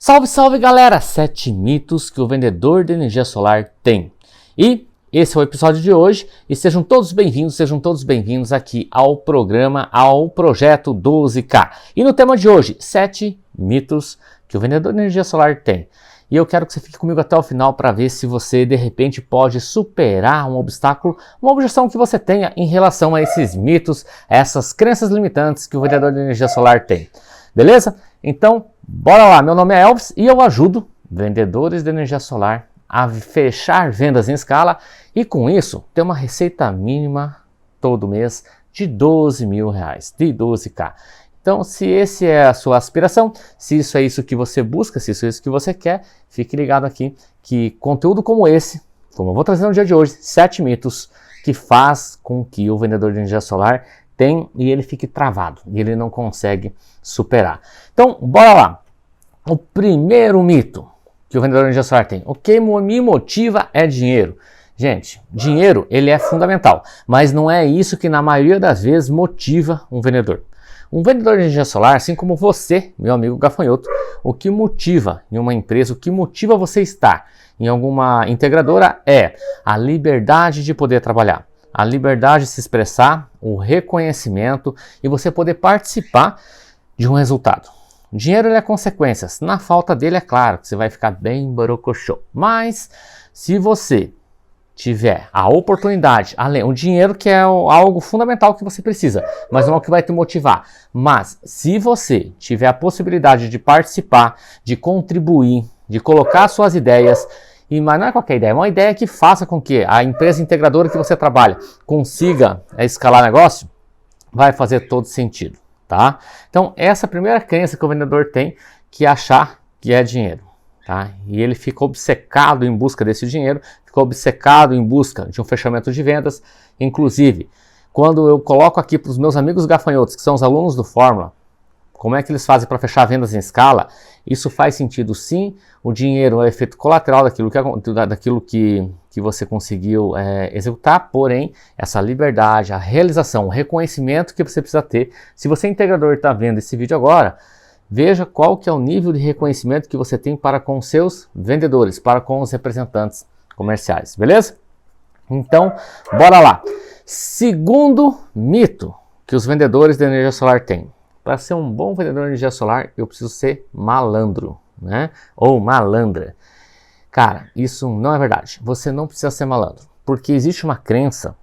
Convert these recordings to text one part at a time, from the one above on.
Salve, salve galera! 7 mitos que o vendedor de energia solar tem. E esse é o episódio de hoje e sejam todos bem-vindos aqui ao programa, ao projeto 12K. E no tema de hoje, 7 mitos que o vendedor de energia solar tem. E eu quero que você fique comigo até o final para ver se você de repente pode superar um obstáculo, uma objeção que você tenha em relação a esses mitos, a essas crenças limitantes que o vendedor de energia solar tem. Beleza? Então, bora lá. Meu nome é Elvis e eu ajudo vendedores de energia solar a fechar vendas em escala e com isso ter uma receita mínima todo mês de R$12 mil, de 12K. Então, se essa é a sua aspiração, se isso é isso que você busca, se isso é isso que você quer, fique ligado aqui que conteúdo como esse, como eu vou trazer no dia de hoje, 7 mitos que faz com que o vendedor de energia solar tem e ele fique travado, e ele não consegue superar. Então, bora lá. O primeiro mito que o vendedor de energia solar tem. O que me motiva é dinheiro. Gente, dinheiro ele é fundamental, mas não é isso que na maioria das vezes motiva um vendedor. Um vendedor de energia solar, assim como você, meu amigo gafanhoto, o que motiva em uma empresa, o que motiva você estar em alguma integradora é a liberdade de poder trabalhar, a liberdade de se expressar, o reconhecimento e você poder participar de um resultado. O dinheiro ele é consequências. Na falta dele, é claro que você vai ficar bem borocochô. Mas se você tiver a oportunidade, além, o dinheiro que é algo fundamental que você precisa, mas não é o que vai te motivar. Mas se você tiver a possibilidade de participar, de contribuir, de colocar suas ideias, mas não é qualquer ideia, é uma ideia que faça com que a empresa integradora que você trabalha consiga escalar negócio, vai fazer todo sentido, tá? Então, essa é a primeira crença que o vendedor tem, que é achar que é dinheiro, tá? E ele fica obcecado em busca desse dinheiro, fica obcecado em busca de um fechamento de vendas. Inclusive, quando eu coloco aqui para os meus amigos gafanhotos, que são os alunos do Fórmula, como é que eles fazem para fechar vendas em escala? Isso faz sentido sim, o dinheiro é o efeito colateral daquilo que você conseguiu executar, porém, essa liberdade, a realização, o reconhecimento que você precisa ter. Se você integrador está vendo esse vídeo agora, veja qual que é o nível de reconhecimento que você tem para com os seus vendedores, para com os representantes comerciais, beleza? Então, bora lá. Segundo mito que os vendedores de energia solar têm. Para ser um bom vendedor de energia solar, eu preciso ser malandro, né? Ou malandra. Cara, isso não é verdade. Você não precisa ser malandro. Porque existe uma crença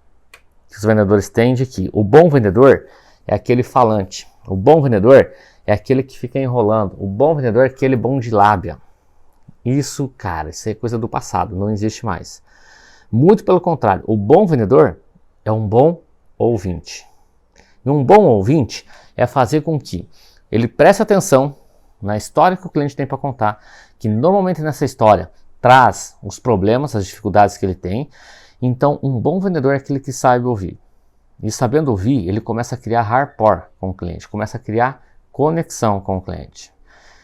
que os vendedores têm de que o bom vendedor é aquele falante. O bom vendedor é aquele que fica enrolando. O bom vendedor é aquele bom de lábia. Isso, cara, isso é coisa do passado. Não existe mais. Muito pelo contrário. O bom vendedor é um bom ouvinte. E um bom ouvinte é fazer com que ele preste atenção na história que o cliente tem para contar, que normalmente nessa história traz os problemas, as dificuldades que ele tem. Então, um bom vendedor é aquele que sabe ouvir. E sabendo ouvir, ele começa a criar rapport com o cliente, começa a criar conexão com o cliente.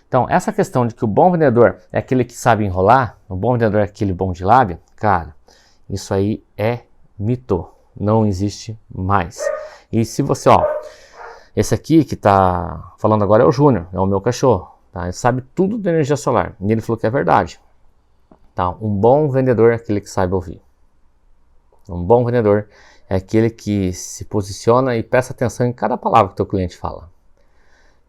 Então, essa questão de que o bom vendedor é aquele que sabe enrolar, o bom vendedor é aquele bom de lábia, cara, isso aí é mito, não existe mais. E se você, esse aqui que tá falando agora é o Júnior, é o meu cachorro, tá? Ele sabe tudo de energia solar, e ele falou que é verdade. Tá? Um bom vendedor é aquele que sabe ouvir. Um bom vendedor é aquele que se posiciona e presta atenção em cada palavra que o teu cliente fala.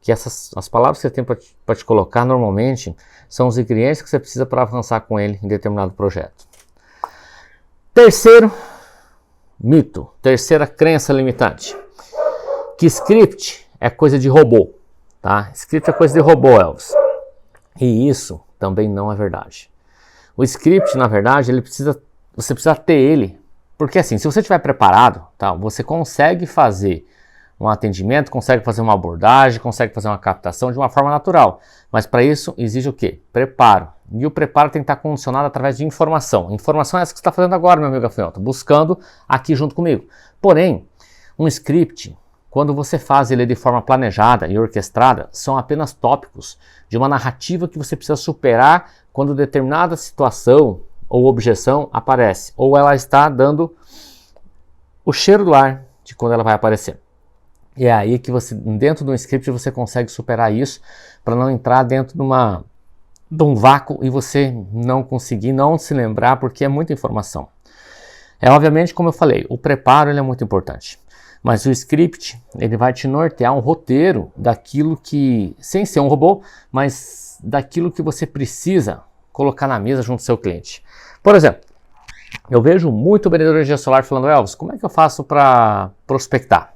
Que as palavras que você tem para te colocar normalmente são os ingredientes que você precisa para avançar com ele em determinado projeto. Terceiro mito, terceira crença limitante, que script é coisa de robô, tá? Script é coisa de robô, Elvis. E isso também não é verdade. O script, na verdade, você precisa ter ele, porque assim, se você estiver preparado, tá, você consegue fazer um atendimento, consegue fazer uma abordagem, consegue fazer uma captação de uma forma natural. Mas para isso exige o quê? Preparo. E o preparo tem que estar condicionado através de informação. Informação é essa que você está fazendo agora, meu amigo gafanhoto, buscando aqui junto comigo. Porém, um script, quando você faz ele de forma planejada e orquestrada, são apenas tópicos de uma narrativa que você precisa superar quando determinada situação ou objeção aparece. Ou ela está dando o cheiro do ar de quando ela vai aparecer. E é aí que você, dentro do script, você consegue superar isso para não entrar dentro de uma de um vácuo e você não conseguir, não se lembrar, porque é muita informação. Obviamente, como eu falei, o preparo ele é muito importante. Mas o script, ele vai te nortear um roteiro daquilo que, sem ser um robô, mas daquilo que você precisa colocar na mesa junto ao seu cliente. Por exemplo, eu vejo muito vendedor de energia solar falando: Elvis, como é que eu faço para prospectar?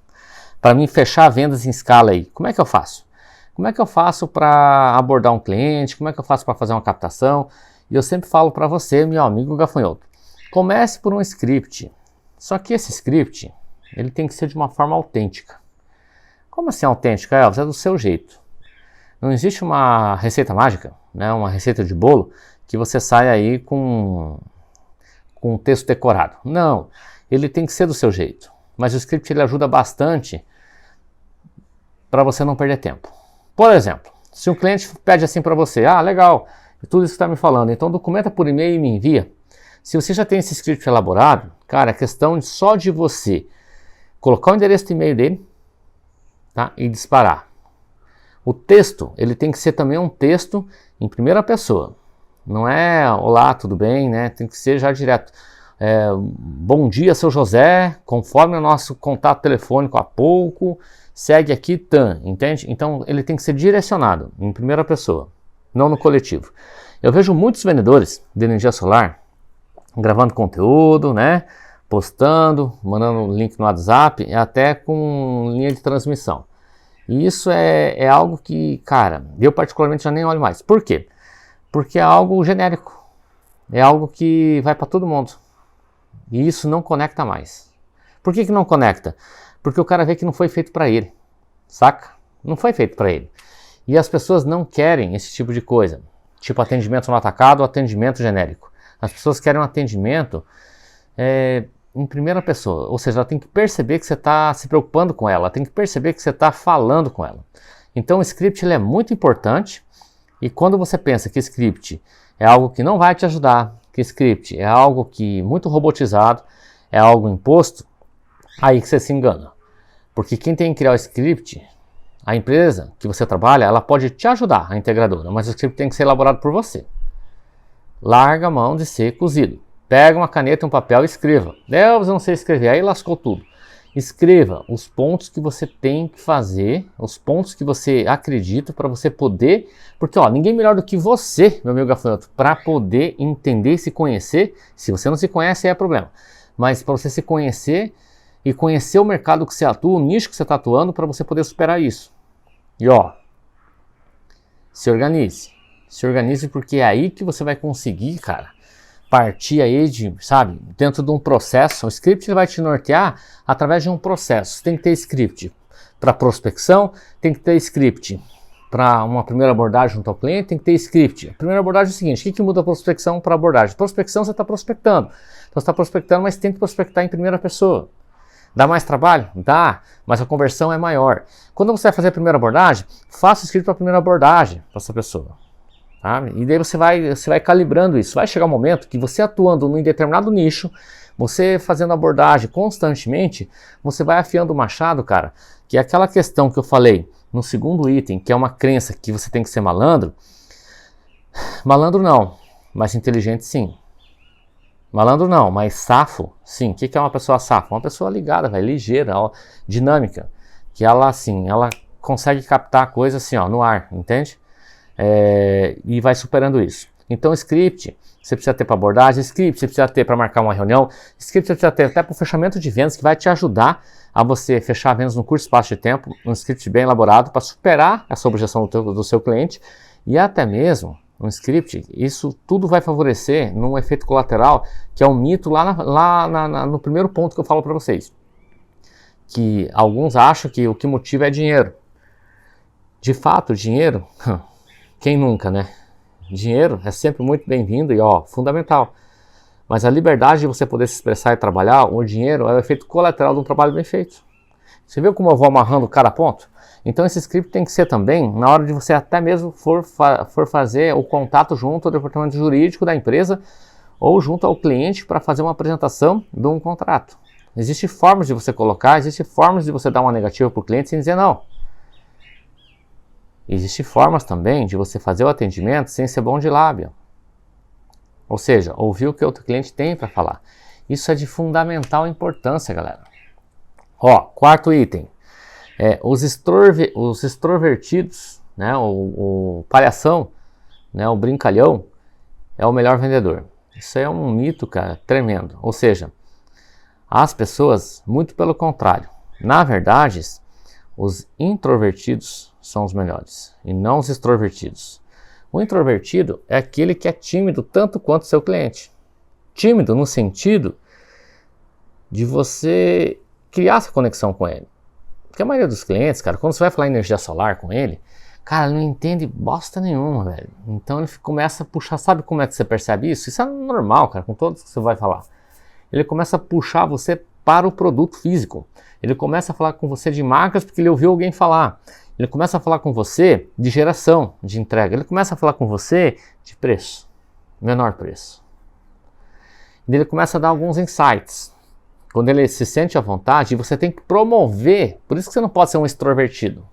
Para mim fechar vendas em escala aí, como é que eu faço? Como é que eu faço para abordar um cliente? Como é que eu faço para fazer uma captação? E eu sempre falo para você, meu amigo gafanhoto, comece por um script. Só que esse script, ele tem que ser de uma forma autêntica. Como assim autêntica, Elvis? É do seu jeito. Não existe uma receita mágica, né? Uma receita de bolo, que você sai aí com um texto decorado. Não, ele tem que ser do seu jeito. Mas o script ele ajuda bastante para você não perder tempo. Por exemplo, se um cliente pede assim para você: legal, tudo isso que está me falando, então documenta por e-mail e me envia. Se você já tem esse script elaborado, cara, é questão só de você colocar o endereço de e-mail dele, tá, e disparar. O texto, ele tem que ser também um texto em primeira pessoa. Não é olá, tudo bem, né? Tem que ser já direto. Bom dia, seu José, conforme o nosso contato telefônico há pouco, segue aqui, entende? Então ele tem que ser direcionado em primeira pessoa, não no coletivo. Eu vejo muitos vendedores de energia solar gravando conteúdo, né? Postando, mandando link no WhatsApp, até com linha de transmissão. E isso é algo que, cara, eu particularmente já nem olho mais. Por quê? Porque é algo genérico. É algo que vai para todo mundo. E isso não conecta mais. Por que não conecta? Porque o cara vê que não foi feito para ele. Saca? Não foi feito para ele. E as pessoas não querem esse tipo de coisa. Tipo atendimento no atacado ou atendimento genérico. As pessoas querem um atendimento em primeira pessoa. Ou seja, ela tem que perceber que você está se preocupando com ela. Tem que perceber que você está falando com ela. Então o script ele é muito importante. E quando você pensa que script é algo que não vai te ajudar, que script é algo que muito robotizado, é algo imposto, aí que você se engana. Porque quem tem que criar o script, a empresa que você trabalha, ela pode te ajudar, a integradora, mas o script tem que ser elaborado por você. Larga a mão de ser cozido. Pega uma caneta e um papel e escreva. Eu não sei escrever, aí lascou tudo. Escreva os pontos que você tem que fazer, os pontos que você acredita para você poder, porque ninguém melhor do que você, meu amigo gafanhoto, para poder entender e se conhecer. Se você não se conhece, aí é problema. Mas para você se conhecer e conhecer o mercado que você atua, o nicho que você está atuando, para você poder superar isso. E se organize. Se organize, porque é aí que você vai conseguir, cara, partir aí dentro de um processo. O script vai te nortear através de um processo. Você tem que ter script para prospecção, tem que ter script para uma primeira abordagem junto ao cliente, tem que ter script. A primeira abordagem é o seguinte: o que muda a prospecção para abordagem? Prospecção você está prospectando. Então você está prospectando, mas tem que prospectar em primeira pessoa. Dá mais trabalho? Dá, mas a conversão é maior. Quando você vai fazer a primeira abordagem, faça o script para a primeira abordagem para essa pessoa. Tá? E daí você vai calibrando isso. Vai chegar um momento que você atuando em determinado nicho, você fazendo abordagem constantemente, você vai afiando o machado, cara, que é aquela questão que eu falei no segundo item, que é uma crença que você tem que ser malandro. Malandro não, mas inteligente sim. Malandro não, mas safo sim. O que é uma pessoa safo? Uma pessoa ligada, ligeira, dinâmica, que ela consegue captar a coisa assim, no ar, entende? E vai superando isso. Então script você precisa ter para abordagem, script você precisa ter para marcar uma reunião, script você precisa ter até para o fechamento de vendas, que vai te ajudar a você fechar vendas num curto espaço de tempo, um script bem elaborado para superar essa objeção do seu cliente, e até mesmo um script. Isso tudo vai favorecer num efeito colateral, que é um mito no primeiro ponto que eu falo para vocês, que alguns acham que o que motiva é dinheiro. De fato, dinheiro quem nunca, né? Dinheiro é sempre muito bem-vindo e fundamental. Mas a liberdade de você poder se expressar e trabalhar, o dinheiro é o efeito colateral de um trabalho bem feito. Você viu como eu vou amarrando cada ponto? Então esse script tem que ser também na hora de você até mesmo for fazer o contato junto ao departamento jurídico da empresa ou junto ao cliente para fazer uma apresentação de um contrato. Existem formas de você colocar, existem formas de você dar uma negativa para o cliente sem dizer não. Existem formas também de você fazer o atendimento sem ser bom de lábia. Ou seja, ouvir o que o outro cliente tem para falar. Isso é de fundamental importância, galera. Ó, quarto item. Os extrovertidos, né, o palhação, né, o brincalhão, é o melhor vendedor. Isso é um mito, cara, tremendo. Ou seja, as pessoas, muito pelo contrário. Na verdade, os introvertidos são os melhores e não os extrovertidos. O introvertido é aquele que é tímido tanto quanto o seu cliente. Tímido no sentido de você criar essa conexão com ele. Porque a maioria dos clientes, cara, quando você vai falar energia solar com ele, cara, ele não entende bosta nenhuma, velho. Então ele começa a puxar, sabe como é que você percebe isso? Isso é normal, cara, com todos que você vai falar. Ele começa a puxar você para o produto físico. Ele começa a falar com você de marcas porque ele ouviu alguém falar. Ele começa a falar com você de geração, de entrega. Ele começa a falar com você de preço, menor preço. E ele começa a dar alguns insights. Quando ele se sente à vontade, você tem que promover. Por isso que você não pode ser um extrovertido,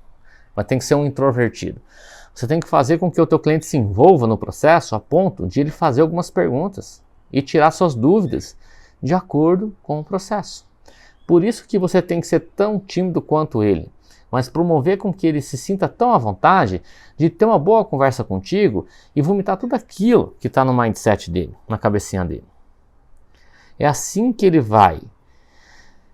mas tem que ser um introvertido. Você tem que fazer com que o teu cliente se envolva no processo a ponto de ele fazer algumas perguntas e tirar suas dúvidas de acordo com o processo. Por isso que você tem que ser tão tímido quanto ele, mas promover com que ele se sinta tão à vontade de ter uma boa conversa contigo e vomitar tudo aquilo que está no mindset dele, na cabecinha dele. É assim que ele vai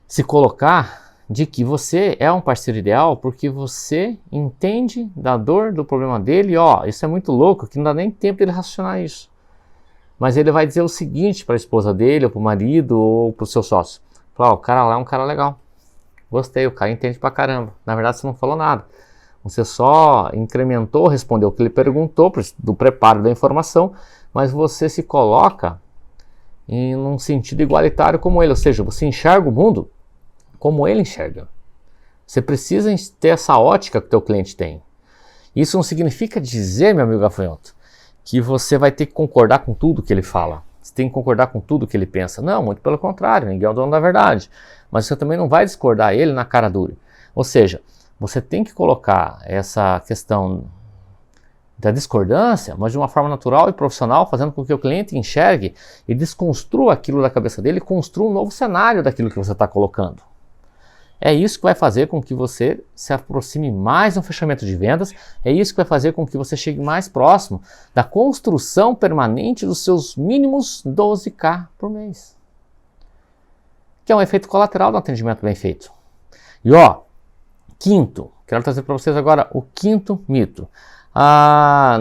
se colocar de que você é um parceiro ideal porque você entende da dor, do problema dele. Ó, isso é muito louco, que não dá nem tempo dele raciocinar isso. Mas ele vai dizer o seguinte para a esposa dele, ou para o marido, ou para o seu sócio. Fala, ó, o cara lá é um cara legal. Gostei, o cara entende pra caramba. Na verdade, você não falou nada. Você só incrementou, respondeu o que ele perguntou, do preparo da informação, mas você se coloca em um sentido igualitário como ele. Ou seja, você enxerga o mundo como ele enxerga. Você precisa ter essa ótica que o teu cliente tem. Isso não significa dizer, meu amigo gafanhoto, que você vai ter que concordar com tudo que ele fala. Você tem que concordar com tudo que ele pensa. Não, muito pelo contrário, ninguém é o dono da verdade. Mas você também não vai discordar ele na cara dura. Ou seja, você tem que colocar essa questão da discordância, mas de uma forma natural e profissional, fazendo com que o cliente enxergue e desconstrua aquilo da cabeça dele e construa um novo cenário daquilo que você está colocando. É isso que vai fazer com que você se aproxime mais no fechamento de vendas, é isso que vai fazer com que você chegue mais próximo da construção permanente dos seus mínimos 12K por mês. Que é um efeito colateral do atendimento bem feito. E ó, quinto, quero trazer para vocês agora o quinto mito.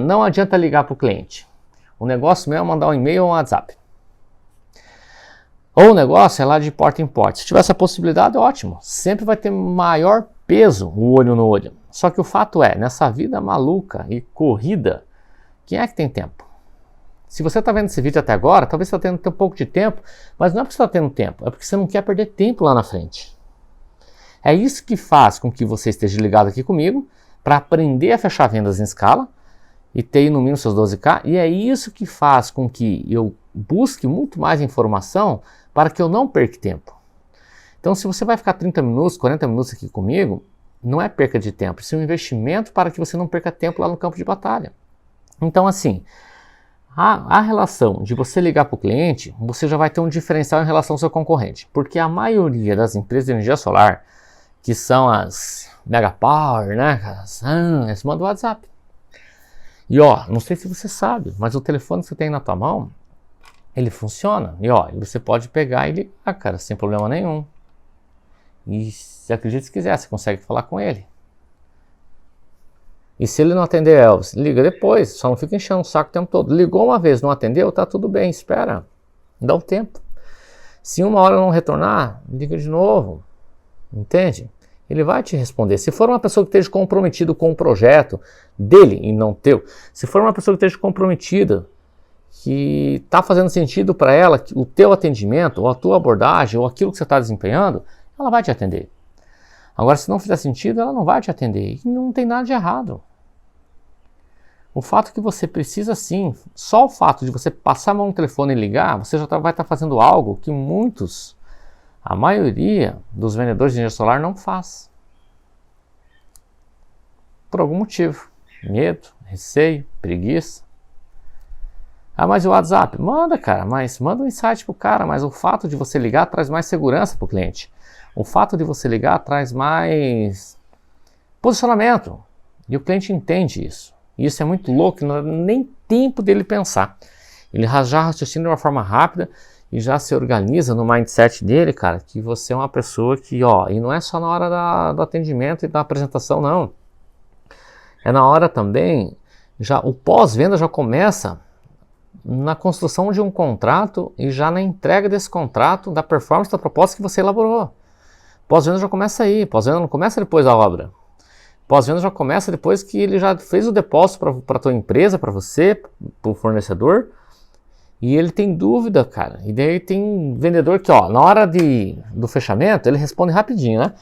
Não adianta ligar para o cliente. O negócio mesmo é mandar um e-mail ou um WhatsApp. Ou o negócio é lá de porta em porta. Se tiver essa possibilidade, ótimo. Sempre vai ter maior peso o olho no olho. Só que o fato é, nessa vida maluca e corrida, quem é que tem tempo? Se você está vendo esse vídeo até agora, talvez você está tendo um pouco de tempo, mas não é porque você está tendo tempo, é porque você não quer perder tempo lá na frente. É isso que faz com que você esteja ligado aqui comigo para aprender a fechar vendas em escala e ter no mínimo seus 12K, e é isso que faz com que eu busque muito mais informação para que eu não perca tempo. Então, se você vai ficar 30 minutos, 40 minutos aqui comigo, não é perca de tempo, isso é um investimento para que você não perca tempo lá no campo de batalha. Então, assim, a relação de você ligar para o cliente, você já vai ter um diferencial em relação ao seu concorrente, porque a maioria das empresas de energia solar, que são as Mega Power, né, eles mandam WhatsApp. E ó, não sei se você sabe, mas o telefone que você tem na tua mão, ele funciona. E ó, você pode pegar e ligar, cara, sem problema nenhum. E se acredite se quiser, você consegue falar com ele. E se ele não atender, Elvis, liga depois, só não fica enchendo o saco o tempo todo. Ligou uma vez, não atendeu, tá tudo bem, espera, dá um tempo. Se uma hora não retornar, liga de novo, entende? Ele vai te responder. Se for uma pessoa que esteja comprometida com o projeto dele e não teu, se for uma pessoa que esteja comprometida, que está fazendo sentido para ela, o teu atendimento, ou a tua abordagem, ou aquilo que você está desempenhando, ela vai te atender. Agora, se não fizer sentido, ela não vai te atender. E não tem nada de errado. O fato é que você precisa sim, só o fato de você passar a mão no telefone e ligar, você já vai estar fazendo algo que muitos, a maioria dos vendedores de energia solar não faz. Por algum motivo. medo, receio, preguiça. Ah, mas o WhatsApp? Manda, cara, mas manda um insight pro cara, mas o fato de você ligar traz mais segurança pro cliente. O fato de você ligar traz mais posicionamento. E o cliente entende isso. E isso é muito louco, não dá nem tempo dele pensar. Ele já raciocina de uma forma rápida e já se organiza no mindset dele, cara, que você é uma pessoa que, ó, e não é só na hora do atendimento e da apresentação, não. É na hora também, já o pós-venda já começa na construção de um contrato e já na entrega desse contrato, da performance da proposta que você elaborou. Pós-venda já começa aí, pós-venda não começa depois da obra. Pós-venda já começa depois que ele já fez o depósito para a tua empresa, para você, para o fornecedor, e ele tem dúvida, cara. E daí tem vendedor que, ó, na hora do fechamento, ele responde rapidinho, né?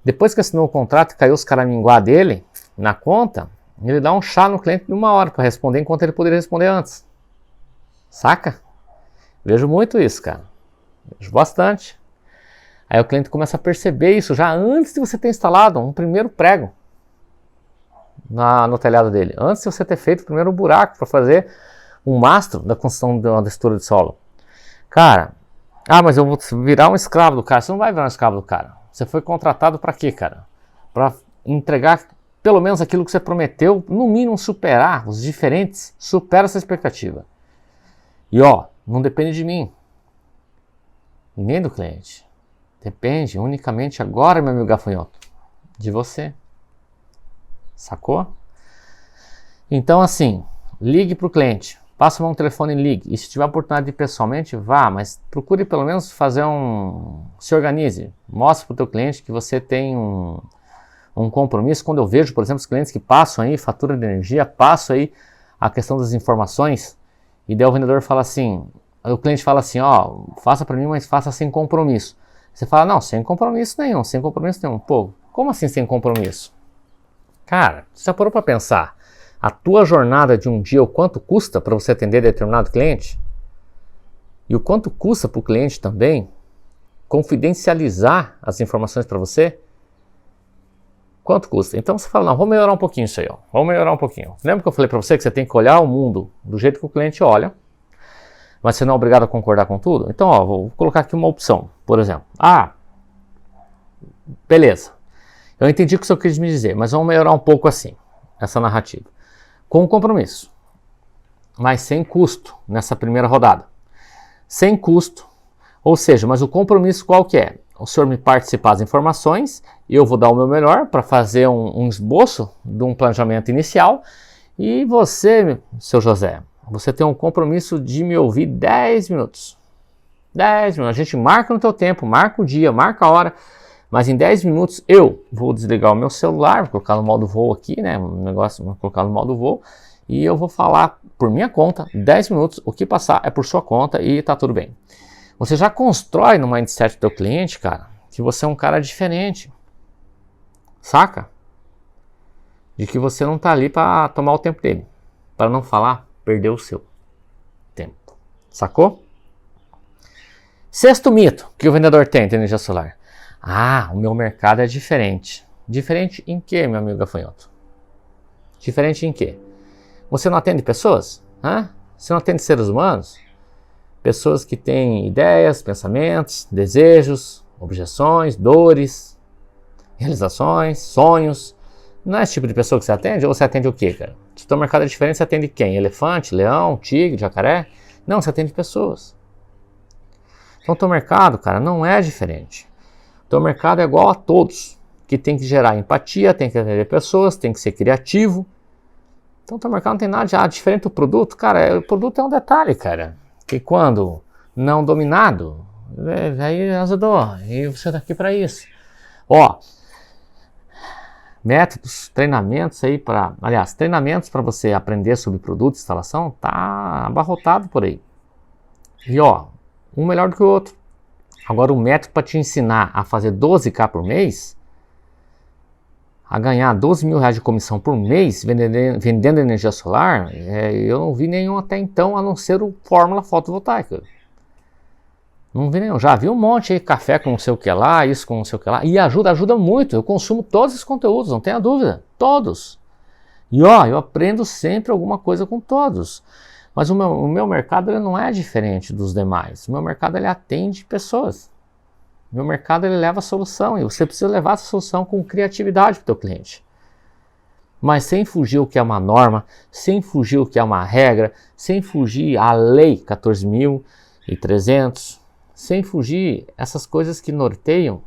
Depois que assinou o contrato e caiu os caraminguá dele na conta, ele dá um chá no cliente de 1 hora para responder, enquanto ele poderia responder antes. Saca? Vejo muito isso, cara. Vejo bastante. Aí o cliente começa a perceber isso já antes de você ter instalado um primeiro prego no telhado dele. Antes de você ter feito o primeiro buraco para fazer um mastro da construção de uma estrutura de solo. Cara, mas eu vou virar um escravo do cara. Você não vai virar um escravo do cara. Você foi contratado para quê, cara? Para entregar pelo menos aquilo que você prometeu, no mínimo superar os diferentes, supera essa expectativa. E ó, não depende de mim, e nem do cliente. Depende unicamente agora, meu amigo gafanhoto, de você. Sacou? Então assim, ligue para o cliente, passa a mão no telefone e ligue. E se tiver oportunidade de ir pessoalmente, vá, mas procure pelo menos fazer se organize. Mostre para o teu cliente que você tem um compromisso. Quando eu vejo, por exemplo, os clientes que passam aí fatura de energia, passam aí a questão das informações, e daí o vendedor fala assim, o cliente fala assim, ó, faça para mim, mas faça sem compromisso. Você fala, não, sem compromisso nenhum, sem compromisso nenhum. Pô, como assim sem compromisso? Cara, você já parou para pensar, a tua jornada de um dia, o quanto custa para você atender determinado cliente? E o quanto custa para o cliente também confidencializar as informações para você? Quanto custa? Então você fala, não, vamos melhorar um pouquinho isso aí, ó. Vamos melhorar um pouquinho. Lembra que eu falei para você que você tem que olhar o mundo do jeito que o cliente olha, mas você não é obrigado a concordar com tudo? Então, ó, vou colocar aqui uma opção, por exemplo. Beleza. Eu entendi o que o senhor quis me dizer, mas vamos melhorar um pouco assim, essa narrativa. Com compromisso, mas sem custo nessa primeira rodada. Sem custo, ou seja, mas o compromisso qual que é? O senhor me participar das informações, eu vou dar o meu melhor para fazer um esboço de um planejamento inicial, e você, seu José, você tem um compromisso de me ouvir 10 minutos. 10 minutos, a gente marca no teu tempo, marca o dia, marca a hora, mas em 10 minutos eu vou desligar o meu celular, vou colocar no modo voo aqui, né, um negócio, vou colocar no modo voo, e eu vou falar por minha conta, 10 minutos, o que passar é por sua conta e tá tudo bem. Você já constrói no mindset do teu cliente, cara, que você é um cara diferente. Saca? De que você não tá ali para tomar o tempo dele. Para não falar, perder o seu tempo. Sacou? Sexto mito que o vendedor tem de energia solar. O meu mercado é diferente. Diferente em quê, meu amigo gafanhoto? Diferente em quê? Você não atende pessoas? Você não atende seres humanos? Pessoas que têm ideias, pensamentos, desejos, objeções, dores, realizações, sonhos. Não é esse tipo de pessoa que você atende? Ou você atende o quê, cara? Se o teu mercado é diferente, você atende quem? Elefante, leão, tigre, jacaré? Não, você atende pessoas. Então o teu mercado, cara, não é diferente. O teu mercado é igual a todos, que tem que gerar empatia, tem que atender pessoas, tem que ser criativo. Então o teu mercado não tem nada de diferente do produto. Cara, o produto é um detalhe, cara. Que quando não dominado, aí azedou, e você tá aqui para isso. Ó, métodos, treinamentos aí treinamentos para você aprender sobre produto e instalação, tá abarrotado por aí. E ó, um melhor do que o outro. Agora o método para te ensinar a fazer 12K por mês, a ganhar 12 mil reais de comissão por mês vendendo energia solar, eu não vi nenhum até então, a não ser o Fórmula Fotovoltaica. Não vi nenhum. Já vi um monte aí, café com não sei o que lá, isso com não sei o que lá, e ajuda muito. Eu consumo todos esses conteúdos, não tenha dúvida, todos. E ó, eu aprendo sempre alguma coisa com todos. Mas o meu mercado ele não é diferente dos demais. O meu mercado ele atende pessoas. O meu mercado ele leva a solução e você precisa levar essa solução com criatividade para o teu cliente. Mas sem fugir o que é uma norma, sem fugir o que é uma regra, sem fugir a lei 14.300, sem fugir essas coisas que norteiam,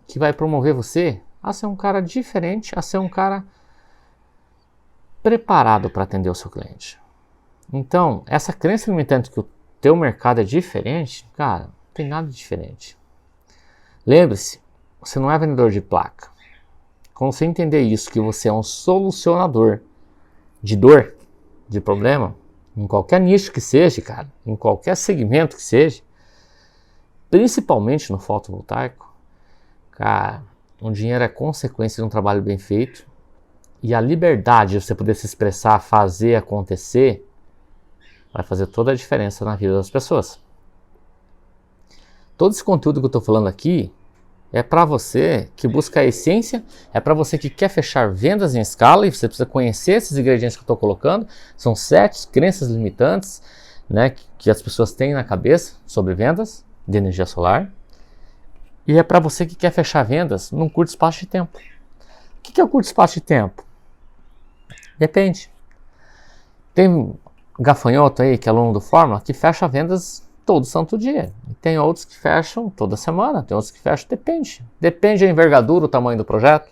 que vai promover você a ser um cara diferente, a ser um cara preparado para atender o seu cliente. Então, essa crença limitante que o teu mercado é diferente, cara, não tem nada de diferente. Lembre-se, você não é vendedor de placa. Quando você entender isso, que você é um solucionador de dor, de problema, em qualquer nicho que seja, cara, em qualquer segmento que seja, principalmente no fotovoltaico, cara, o dinheiro é consequência de um trabalho bem feito e a liberdade de você poder se expressar, fazer acontecer, vai fazer toda a diferença na vida das pessoas. Todo esse conteúdo que eu estou falando aqui é para você que busca a essência, é para você que quer fechar vendas em escala e você precisa conhecer esses ingredientes que eu estou colocando. São 7 crenças limitantes, né, que as pessoas têm na cabeça sobre vendas de energia solar. E é para você que quer fechar vendas num curto espaço de tempo. O que é o curto espaço de tempo? Depende. Tem gafanhoto aí, que é aluno do Fórmula, que fecha vendas todo santo dia. E tem outros que fecham toda semana, tem outros que fecham, depende. Depende da envergadura, o tamanho do projeto.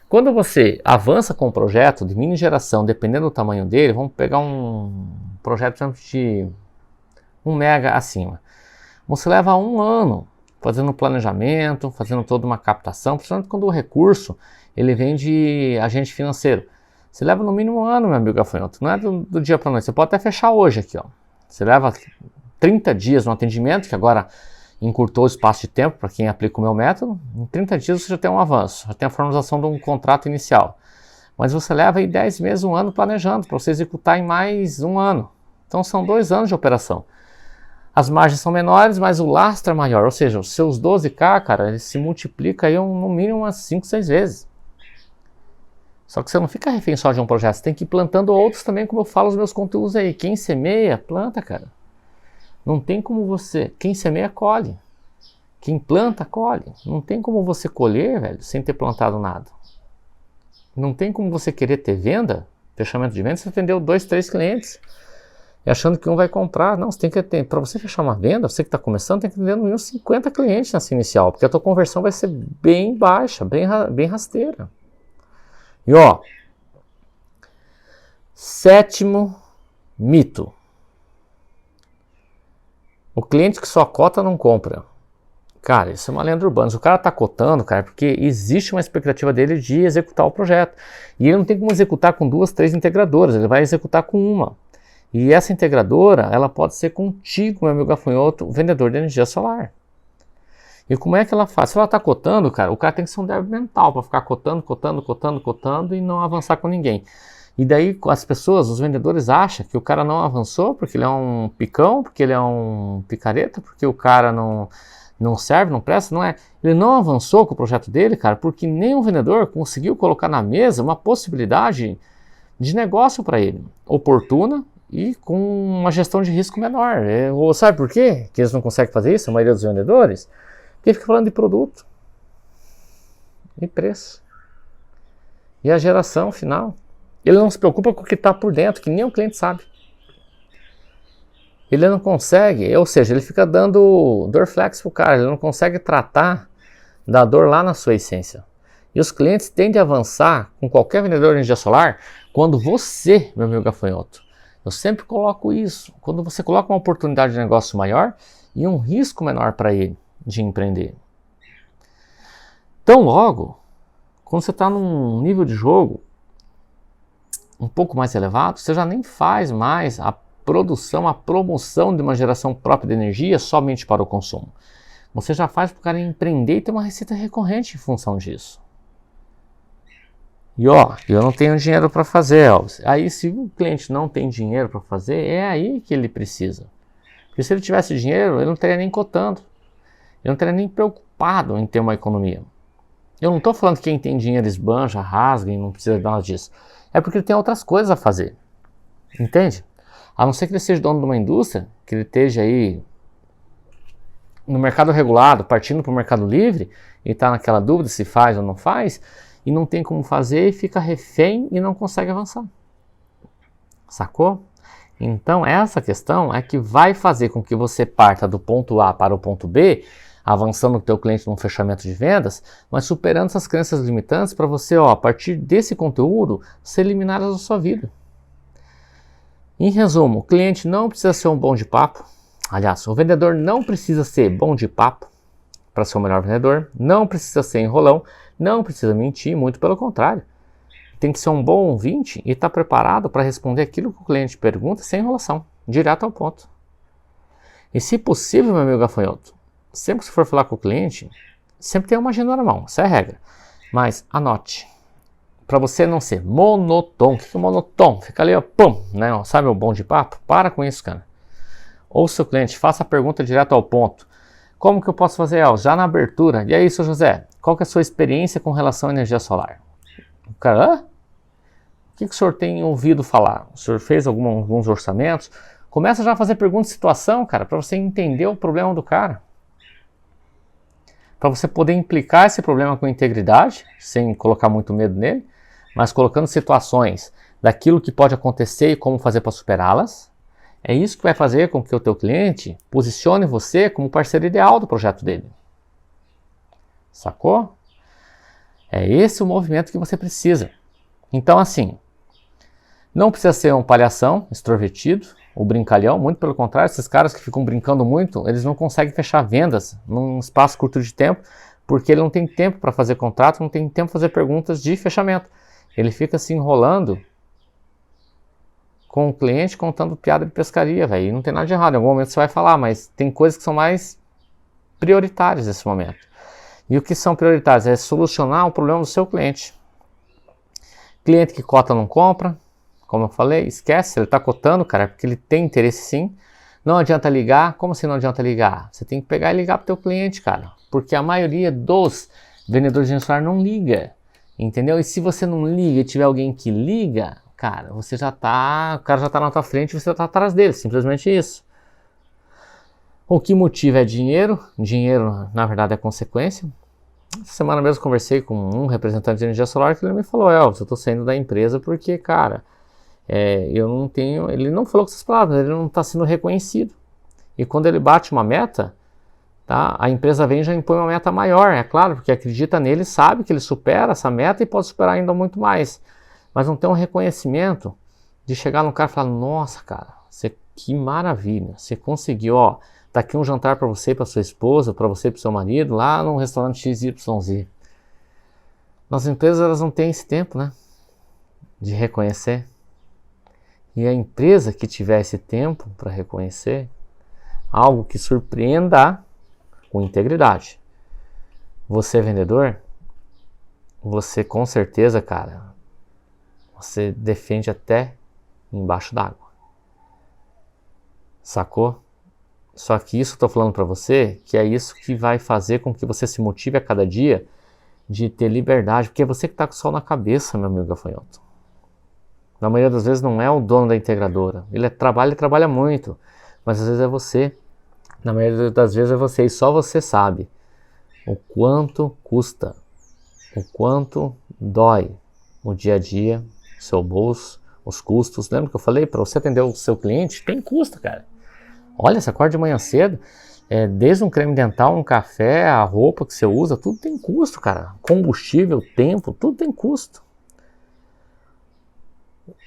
Quando você avança com um projeto de mini geração, dependendo do tamanho dele, vamos pegar um projeto de 1 mega acima. Você leva 1 ano fazendo planejamento, fazendo toda uma captação, principalmente quando o recurso ele vem de agente financeiro. Você leva no mínimo 1 ano, meu amigo gafanhoto. Não é do dia para noite. Você pode até fechar hoje aqui, ó. Você leva 30 dias no atendimento, que agora encurtou o espaço de tempo para quem aplica o meu método. Em 30 dias você já tem um avanço, já tem a formalização de um contrato inicial. Mas você leva aí 10 meses, 1 ano planejando para você executar em mais 1 ano. Então são 2 anos de operação. As margens são menores, mas o lastro é maior. Ou seja, os seus 12K, cara, ele se multiplica aí no mínimo umas 5, 6 vezes. Só que você não fica refém só de um projeto, você tem que ir plantando outros também, como eu falo nos meus conteúdos aí. Quem semeia, planta, cara. Não tem como você... Quem semeia, colhe. Quem planta, colhe. Não tem como você colher, velho, sem ter plantado nada. Não tem como você querer ter venda, fechamento de venda, você atendeu 2, 3 clientes. E achando que um vai comprar. Não, você tem que ter... Para você fechar uma venda, você que está começando, tem que atender no mínimo 50 clientes nessa inicial. Porque a tua conversão vai ser bem baixa, bem rasteira. E ó, 7º mito. O cliente que só cota não compra. Cara, isso é uma lenda urbana. Se o cara está cotando, cara, porque existe uma expectativa dele de executar o projeto. E ele não tem como executar com 2, 3 integradoras, ele vai executar com uma. E essa integradora, ela pode ser contigo, meu amigo gafanhoto, vendedor de energia solar. E como é que ela faz? Se ela está cotando, cara, o cara tem que ser um débil mental para ficar cotando e não avançar com ninguém. E daí as pessoas, os vendedores acham que o cara não avançou porque ele é um picão, porque ele é um picareta, porque o cara não serve, não presta, não é. Ele não avançou com o projeto dele, cara, porque nenhum vendedor conseguiu colocar na mesa uma possibilidade de negócio para ele, oportuna e com uma gestão de risco menor. Sabe por quê que eles não conseguem fazer isso, a maioria dos vendedores? Porque fica falando de produto e preço e a geração final. Ele não se preocupa com o que está por dentro, que nem o cliente sabe. Ele não consegue, ou seja, ele fica dando dor flex pro cara, ele não consegue tratar da dor lá na sua essência. E os clientes tendem a avançar com qualquer vendedor de energia solar quando você, meu amigo gafanhoto, eu sempre coloco isso, quando você coloca uma oportunidade de negócio maior e um risco menor para ele de empreender. Então logo, quando você está num nível de jogo um pouco mais elevado, você já nem faz mais a produção, a promoção de uma geração própria de energia somente para o consumo. Você já faz para o cara empreender e ter uma receita recorrente em função disso. E ó, eu não tenho dinheiro para fazer, Elvis. Aí se o cliente não tem dinheiro para fazer, é aí que ele precisa. Porque se ele tivesse dinheiro, ele não estaria nem cotando. Ele não estaria nem preocupado em ter uma economia. Eu não estou falando que quem tem dinheiro esbanja, rasga e não precisa de nada disso. É porque ele tem outras coisas a fazer. Entende? A não ser que ele seja dono de uma indústria, que ele esteja aí no mercado regulado, partindo para o mercado livre, e está naquela dúvida se faz ou não faz, e não tem como fazer e fica refém e não consegue avançar. Sacou? Então essa questão é que vai fazer com que você parta do ponto A para o ponto B, avançando o teu cliente num fechamento de vendas, mas superando essas crenças limitantes para você, a partir desse conteúdo, ser eliminadas da sua vida. Em resumo, o cliente não precisa ser um bom de papo. Aliás, o vendedor não precisa ser bom de papo para ser o melhor vendedor, não precisa ser enrolão, não precisa mentir, muito pelo contrário. Tem que ser um bom ouvinte e estar preparado para responder aquilo que o cliente pergunta sem enrolação, direto ao ponto. E se possível, meu amigo gafanhoto, sempre que você for falar com o cliente, sempre tenha uma agenda na mão, essa é a regra. Mas anote, para você não ser monotônico. O que é monotônico? Fica ali, pum, né? Sabe o bom de papo? Para com isso, cara. Ouça o cliente, faça a pergunta direto ao ponto. Como que eu posso fazer, já na abertura? E aí, seu José, qual que é a sua experiência com relação à energia solar? O cara, o que o senhor tem ouvido falar? O senhor fez alguns orçamentos? Começa já a fazer perguntas de situação, cara, para você entender o problema do cara. Para você poder implicar esse problema com integridade, sem colocar muito medo nele, mas colocando situações daquilo que pode acontecer e como fazer para superá-las. É isso que vai fazer com que o teu cliente posicione você como parceiro ideal do projeto dele. Sacou? É esse o movimento que você precisa. Então, assim, não precisa ser um palhação, extrovertido, ou brincalhão, muito pelo contrário, esses caras que ficam brincando muito, eles não conseguem fechar vendas num espaço curto de tempo, porque ele não tem tempo para fazer contrato, não tem tempo para fazer perguntas de fechamento. Ele fica se enrolando com o cliente contando piada de pescaria, velho. E não tem nada de errado, em algum momento você vai falar, mas tem coisas que são mais prioritárias nesse momento. E o que são prioritários? É solucionar o problema do seu cliente. Cliente que cota não compra, como eu falei, esquece, ele está cotando, cara, porque ele tem interesse sim. Não adianta ligar. Como assim não adianta ligar? Você tem que pegar e ligar para o teu cliente, cara. Porque a maioria dos vendedores de energia solar não liga. Entendeu? E se você não liga e tiver alguém que liga, cara, o cara já está na tua frente e você está atrás dele. Simplesmente isso. O que motiva é dinheiro. Dinheiro, na verdade, é consequência. Essa semana mesmo conversei com um representante de energia solar que ele me falou, eu estou saindo da empresa porque, cara, eu não tenho... Ele não falou com essas palavras, ele não está sendo reconhecido. E quando ele bate uma meta, tá, a empresa vem e já impõe uma meta maior, é claro, porque acredita nele, sabe que ele supera essa meta e pode superar ainda muito mais. Mas não tem um reconhecimento de chegar no cara e falar, nossa, cara, que maravilha, você conseguiu, tá aqui um jantar para você e para sua esposa, para você e para o seu marido, lá no restaurante XYZ. Nas empresas elas não têm esse tempo, né, de reconhecer. E a empresa que tiver esse tempo para reconhecer, algo que surpreenda com integridade. Você vendedor, você com certeza, cara, você defende até embaixo d'água. Sacou? Só que isso eu estou falando para você, que é isso que vai fazer com que você se motive a cada dia de ter liberdade, porque é você que está com o sol na cabeça, meu amigo gafanhoto. Na maioria das vezes não é o dono da integradora. Ele trabalha muito, mas às vezes é você. Na maioria das vezes é você, e só você sabe o quanto custa, o quanto dói o dia a dia, o seu bolso, os custos. Lembra que eu falei? Para você atender o seu cliente, tem custo, cara. Olha, você acorda de manhã cedo, desde um creme dental, um café, a roupa que você usa, tudo tem custo, cara. Combustível, tempo, tudo tem custo.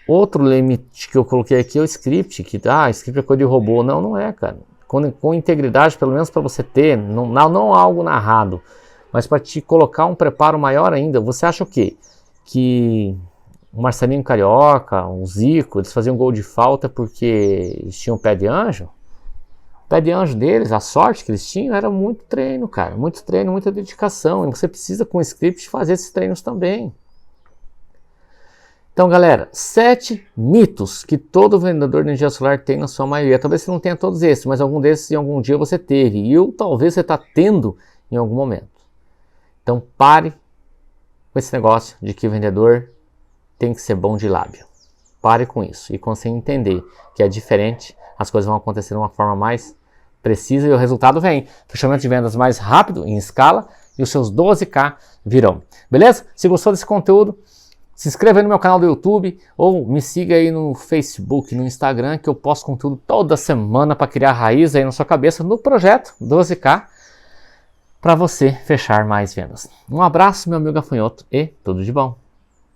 Outro limite que eu coloquei aqui é o script, script é coisa de robô. Não, não é, cara. Com integridade, pelo menos para você ter, não algo narrado, mas para te colocar um preparo maior ainda. Você acha o quê? Que o Marcelinho Carioca, o Zico, eles faziam gol de falta porque eles tinham pé de anjo? O pé de anjo deles, a sorte que eles tinham, era muito treino, cara. Muito treino, muita dedicação. E você precisa, com o script, fazer esses treinos também. Então, galera, 7 mitos que todo vendedor de energia solar tem na sua maioria. Talvez você não tenha todos esses, mas algum desses em algum dia você teve. E talvez você está tendo em algum momento. Então, pare com esse negócio de que o vendedor tem que ser bom de lábio. Pare com isso. E quando você entender que é diferente, as coisas vão acontecer de uma forma mais precisa e o resultado vem. Fechamento de vendas mais rápido, em escala, e os seus 12K virão. Beleza? Se gostou desse conteúdo, se inscreva aí no meu canal do YouTube ou me siga aí no Facebook, no Instagram, que eu posto conteúdo toda semana para criar raiz aí na sua cabeça no projeto 12K para você fechar mais vendas. Um abraço, meu amigo gafanhoto, e tudo de bom.